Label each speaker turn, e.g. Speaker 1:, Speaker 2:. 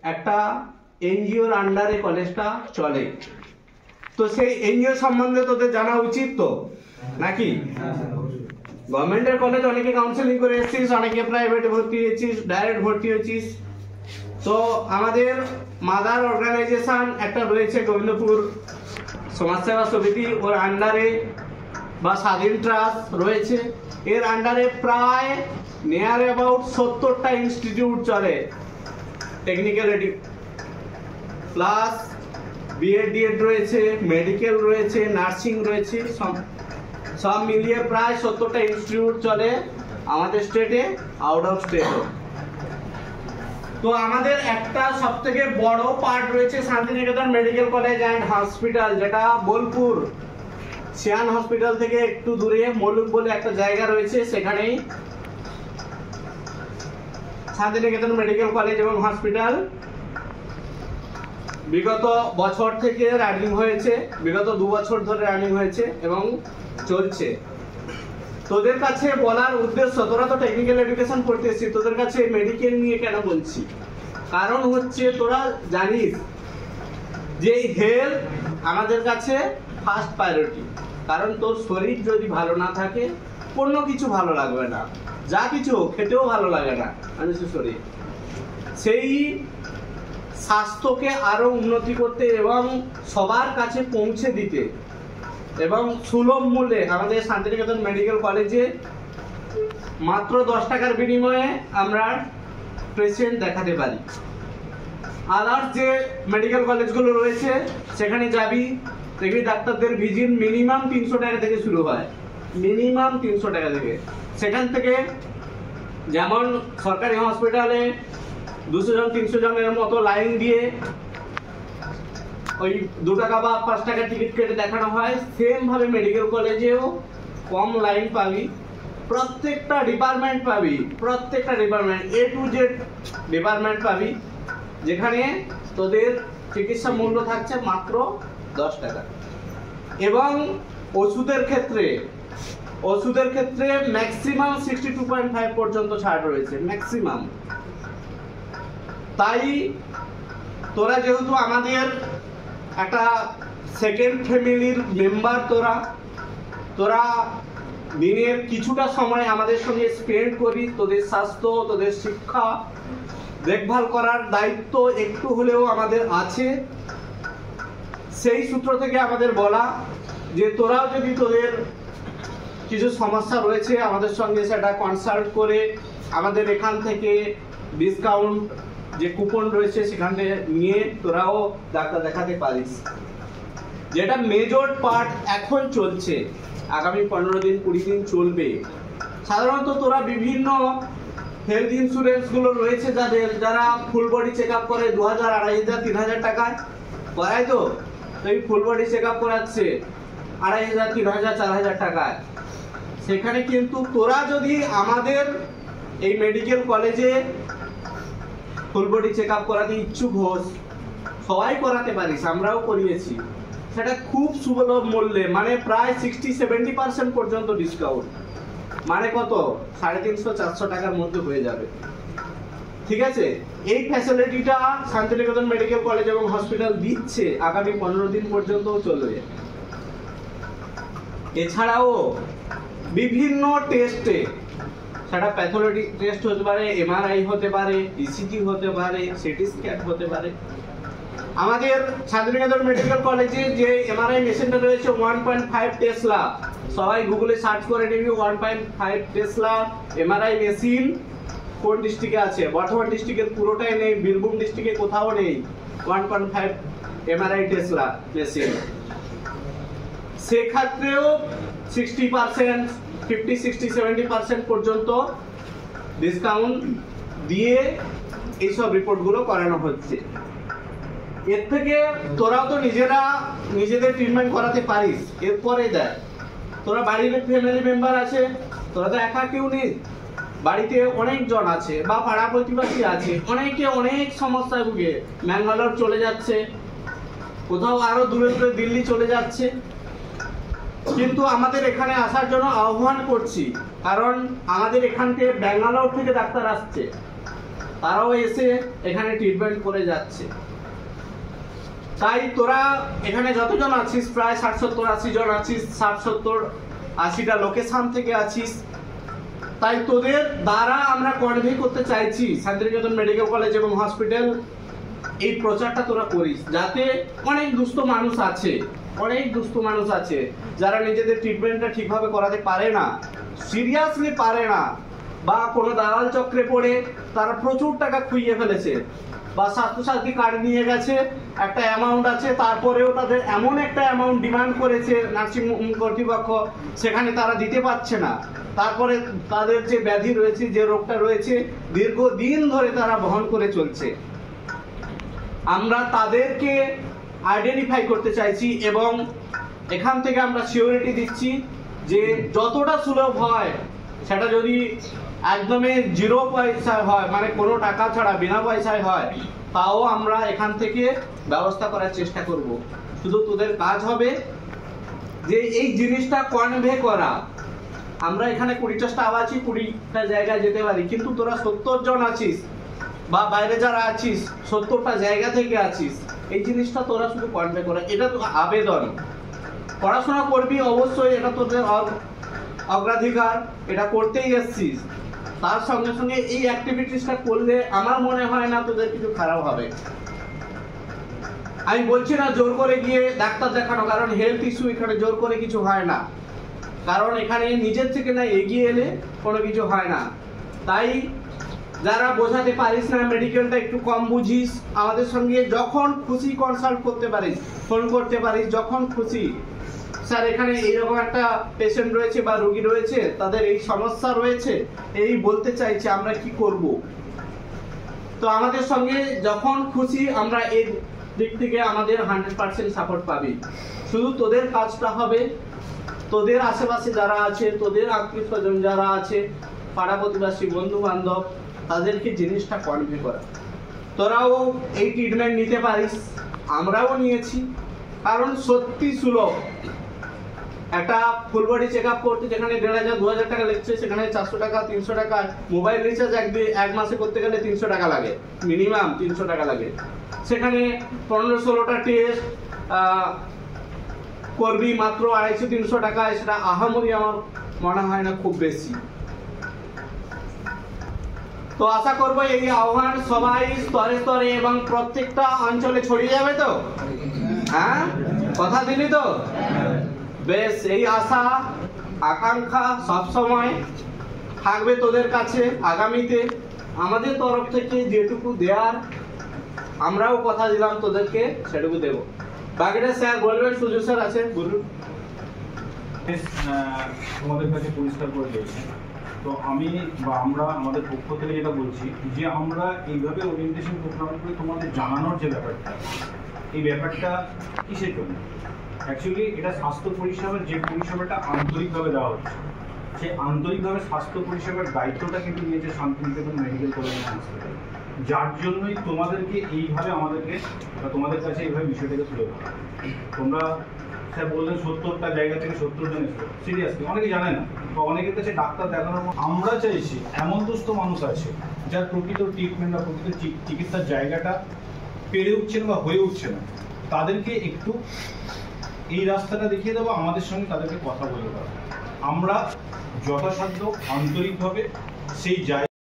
Speaker 1: একটা এনজিওর আন্ডারে কলেজটা চলে, তো সেই এনজিও সম্বন্ধে তোদের জানা উচিত তো নাকি? গভর্নমেন্টের কলেজ অনেকে কাউন্সিলিং করে এসেছিস, অনেকে প্রাইভেটে ভর্তি হয়েছিস, ডাইরেক্ট ভর্তি হয়েছিস। তো আমাদের মাদার অর্গানাইজেশন একটা রয়েছে গোবিন্দপুর সমাজসেবা সমিতি, ওর আন্ডারে বা স্বাধীন ট্রাস্ট রয়েছে, এর আন্ডারে প্রায় নিয়ার অ্যাবাউট 70টা ইনস্টিটিউট চলে, টেকনিক্যাল প্লাস বিএড ডিএড রয়েছে, মেডিকেল রয়েছে, নার্সিং রয়েছে, সব মিলিয়ে প্রায় 70টা ইনস্টিটিউট চলে আমাদের স্টেটে, আউট অফ স্টেটে। তো আমাদের একটা সবথেকে বড় পার্ট রয়েছে Santiniketan medical college and hospital, যেটা বোলপুর সিয়ান হসপিটাল থেকে একটু দূরে মলুক বলে একটা জায়গা রয়েছে, সেখানেই শান্তিনিকেতন মেডিকেল কলেজ এবং হসপিটাল বিগত বছর থেকে রানিং হয়েছে, বিগত 2 বছর ধরে রানিং হয়েছে এবং চলছে। তোদের কাছে বলার উদ্দেশ্য, তোরা তো টেকনিক্যাল এডুকেশন পড়তে এসেছিস, তোদের কাছে মেডিকেল নিয়ে কেন বলছি, কারণ হচ্ছে তোরা জানিস যে হেলথ আমাদের কাছে ফার্স্ট প্রায়োরিটি। কারণ তোর শরীর যদি ভালো না থাকে কোনো কিছু ভালো লাগবে না, যা কিছু খেতেও ভালো লাগে না মানুষের শরীর। সেই স্বাস্থ্যকে আরো উন্নতি করতে এবং সবার কাছে পৌঁছে দিতে এবং সুলভ মূল্যে আমাদের শান্তিনিকেতন মেডিকেল কলেজে মাত্র 10 টাকার বিনিময়ে আমরা পেশেন্ট দেখাতে পারি। আদার্স যে মেডিকেল কলেজগুলো রয়েছে সেখানে যাবি, দেখবি ডাক্তারদের ভিজিট মিনিমাম 300 টাকা থেকে শুরু হয়, মিনিমাম 300 টাকা থেকে। সেখান থেকে যেমন সরকারি হসপিটালে 200 জন 300 জনের মতো লাইন দিয়ে ওই 2 টাকা বা 5 টাকা টিকিট কেটে দেখানো হয়, সেম ভাবে মেডিকেল কলেজেও কম লাইন পাবি, প্রত্যেকটা ডিপার্টমেন্ট পাবি, প্রত্যেকটা department A to Z department পাবি, যেখানে তোদের চিকিৎসা মূল্য থাকছে মাত্র 10 টাকা। এবং ওষুধের ক্ষেত্রে ম্যাক্সিমাম 62.5 পর্যন্ত ছাড় রয়েছে, ম্যাক্সিমাম। তাই তোরা যেহেতু আমাদের একটা সেকেন্ড ফ্যামিলির মেম্বার, তোরা দিনের কিছুটা সময় আমাদের সঙ্গে স্পেন্ড করি, তোদের স্বাস্থ্য, তোদের শিক্ষা দেখভাল করার দায়িত্ব একটু হলেও আমাদের আছে। সেই সূত্র থেকে আমাদের বলা যে তোরাও যদি তোদের কিছু সমস্যা রয়েছে আমাদের সঙ্গে সেটা কনসাল্ট করে আমাদের এখান থেকে ডিসকাউন্ট যে কুপন রয়েছে সেখান থেকে নিয়ে তোরাও ডাক্তার দেখাতে পারিস, যেটা মেজর পার্ট এখন চলছে, আগামী 15 দিন 20 দিন চলবে। সাধারণত তোরা বিভিন্ন হেলথ ইন্স্যুরেন্স গুলো রয়েছে যারা ফুল বডি চেক আপ করে 2000, 2500, 3000 টাকায় করায়, তো এই ফুল বডি চেক আপ করাচ্ছে 2500, 3000, 4000 টাকায়। সেখানে কিন্তু তোরা যদি আমাদের এই মেডিকেল কলেজে ফুল বডি চেক আপ করাতে ইচ্ছুক হোস, সবাই করাতে পারিস, আমরাও করিয়েছি, সেটা খুব সুলভ মূল্যে, মানে প্রায় 60-70% পর্যন্ত ডিসকাউন্ট, মানে কত 350-400 টাকার মধ্যে হয়ে যাবে। ঠিক আছে, এই ফ্যাসিলিটিটা শান্তিনিকেতন মেডিকেল কলেজ এবং হসপিটাল দিচ্ছে, আগামী 15 দিন পর্যন্ত চলবে। এছাড়াও বিভিন্ন টেস্টে, সেটা প্যাথোলজি টেস্ট হতে পারে, MRI হতে পারে, ECG হতে পারে, সিটি স্ক্যান হতে পারে। আমাদের শান্তিনিকেতন মেডিকেল কলেজে যে MRI মেশিনটা রয়েছে 1.5 টেসলা, সবাই গুগলে সার্চ করে নিবি 1.5 টেসলা MRI মেশিন কোন ডিস্ট্রিক্টে আছে। বর্ধমান ডিস্ট্রিক্টের পুরোটাই নেই, বীরভূম ডিস্ট্রিক্টে কোথাও নেই 1.5 MRI টেসলা মেশিন। সেক্ষেত্রেও 60%, 50, 60, 70% পর্যন্ত ডিসকাউন্ট দিয়ে এইসব রিপোর্টগুলো করানো হচ্ছে। এর থেকে তোরাও তো নিজেদের ট্রিটমেন্ট করাতে পারিস। এরপরে দেখ, তোরা বাড়ির ফ্যামিলি মেম্বার আছে, তোরা তো একা কেউ নেই, বাড়িতে অনেকজন আছে বা পাড়া প্রতিবেশী আছে, অনেকে অনেক সমস্যায় ভুগে ম্যাঙ্গালোর চলে যাচ্ছে, কোথাও আরো দূরে দূরে দিল্লি চলে যাচ্ছে, কিন্তু আমাদের এখানে আসার জন্য আহ্বান করছি, কারণ আমাদের এখান থেকে ব্যাঙ্গালোর থেকে ডাক্তার আসছে, তারাও এসে এখানে ট্রিটমেন্ট করে যাচ্ছে। তাই তোরা এখানে যতজন আছিস, প্রায় 60-70-80 জন আছিস, 60-70-80টা লোকেশন থেকে আছিস, তাই তোদের দ্বারা আমরা কনভে করতে চাইছি শান্তিনিকেতন মেডিকেল কলেজ এবং হসপিটাল এই প্রচারটা তোরা করিস, যাতে অনেক দুস্থ মানুষ আছে যারা নিজেদের ট্রিটমেন্টটা ঠিকভাবে করাতে পারে না, সিরিয়াসলি পারে না, বা কোনো দালাল চক্রে পড়ে তারা প্রচুর টাকা খুইয়ে ফেলেছে, বা স্বাস্থ্যসাথী কার্ড নিয়ে গেছে, একটা অ্যামাউন্ট আছে, তারপরেও তাদের এমন একটা অ্যামাউন্ট ডিমান্ড করেছে নার্সিং কর্তৃপক্ষ, সেখানে তারা দিতে পারছে না। তারপরে তাদের যে ব্যাধি রয়েছে, যে রোগটা রয়েছে, দীর্ঘদিন ধরে তারা বহন করে চলছে। আমরা তাদেরকে আইডেন্টিফাই করতে চাইছি এবং এখান থেকে আমরা সিওরিটি দিচ্ছি যে যতটা সুলভ হয়, সেটা যদি একদমই 0 পয়সায় হয়, মানে কোনো টাকা ছাড়া বিনা পয়সায় হয়, তাও আমরা এখান থেকে ব্যবস্থা করার চেষ্টা করব। শুধু তোদের কাজ হবে যে এই জিনিসটা কনভে করা। আমরা এখানে 20টা স্টাফ আছি, 20টা জায়গায় যেতে পারি, কিন্তু তোরা 70 জন আছিস বা বাইরে যারা আছিস 70টা জায়গা থেকে আছিস, এই জিনিসটা তোরা শুধু কনভে করা। এটা তো আবেদন, পড়াশোনা করবি অবশ্যই, এটা তোদের অগ্রাধিকার, এটা করতেই এসছিস। তার সঙ্গে সঙ্গে এই অ্যাক্টিভিটিসটা করলে আমার মনে হয় না তোদের কিছু খারাপ হবে। আমি বলছি না জোর করে গিয়ে ডাক্তার দেখানো, কারণ হেলথ ইস্যু এখানে জোর করে কিছু হয় না, কারণ এখানে নিজের থেকে না এগিয়ে এলে কোনো কিছু হয় না। তাই যারা বোঝাতে পারিস না, মেডিকেলটা একটু কম বুঝিস, আমাদের সঙ্গে যখন খুশি কনসাল্ট করতে পারিস, ফোন করতে পারিস যখন খুশি, স্যার এখানে এইরকম একটা পেশেন্ট রয়েছে বা রোগী রয়েছে, তাদের এই সমস্যা রয়েছে, এই বলতে চাইছে, আমরা কি করব। তো আমাদের সঙ্গে যখন খুশি আমরা এই দিক থেকে আমাদের 100% সাপোর্ট পাবি। শুধু তোদের কাজটা হবে, তোদের আশেপাশে যারা আছে, তোদের আত্মীয় স্বজন যারা আছে, পাড়া প্রতিবেশী, বন্ধু বান্ধব, তাদেরকে জিনিসটা কনভে করা। তোরাও এই ট্রিটমেন্ট নিতে পারিস, আমরাও নিয়েছি, কারণ সত্যি সুলভ। একটা ফুল বডি চেক আপ করতে যেখানে 1500-2000 টাকা লাগছে, সেখানে 400 টাকা 300 টাকা। মোবাইল রিচার্জ এক মাসে করতে গেলে 300 টাকা লাগে, মিনিমাম 300 টাকা লাগে। সেখানে 15-16টা টেস্ট করবি মাত্র 250-300 টাকায়, সেটা আহামরি আমার মনে হয় না খুব বেশি। তো আশা করবো এই আহ্বান সবাই স্তরে স্তরে এবং প্রত্যেকটা অঞ্চলে ছড়িয়ে যাবে। তো হ্যাঁ, কথা দিলি তো? বেশ, এই আশা আকাঙ্ক্ষা সবসময় থাকবে তোদের কাছে। আগামীতে আমাদের তরফ থেকে যেটুকু দেওয়ার আমরাও কথা দিলাম তোদেরকে, সেটুকু দেব। বাকিটা স্যার বলবেন, সুযোগ স্যার আছে, বলুন।
Speaker 2: তোমাদের কাছে পরিষ্কার করে দিয়েছি। তো আমি বা আমরা আমাদের পক্ষ থেকে যেটা বলছি যে আমরা এইভাবে ওরিয়েন্টেশন প্রোগ্রাম করে তোমাদের জানানোর যে ব্যাপারটা, এই ব্যাপারটা কিসের জন্য? অ্যাকচুয়ালি এটা স্বাস্থ্য পরিষেবার যে পরিষেবাটা আন্তরিকভাবে দেওয়া হচ্ছে, সেই আন্তরিকভাবে স্বাস্থ্য পরিষেবার দায়িত্বটা কিন্তু নিয়েছে Santiniketan medical college and hospital. যার জন্যই তোমাদেরকে এইভাবে আমাদেরকে বা তোমাদের কাছে এইভাবে বিষয়টাকে তুলে ধরা। তোমরা স্যার বললেন 70টা জায়গা থেকে 70 জন এসেছে, সিরিয়াসলি অনেকে জানে না, বা অনেকের কাছে ডাক্তার দেখানোর। আমরা চাইছি এমন দুস্থ মানুষ আছে যার প্রকৃত ট্রিটমেন্ট বা প্রকৃত চিকিৎসার জায়গাটা পেরে উঠছে না বা হয়ে উঠছে না, তাদেরকে একটু এই রাস্তাটা দেখিয়ে দেবো, আমাদের সঙ্গে তাদেরকে কথা বলে দেবো। আমরা যথাসাধ্য আন্তরিকভাবে সেই জায়গা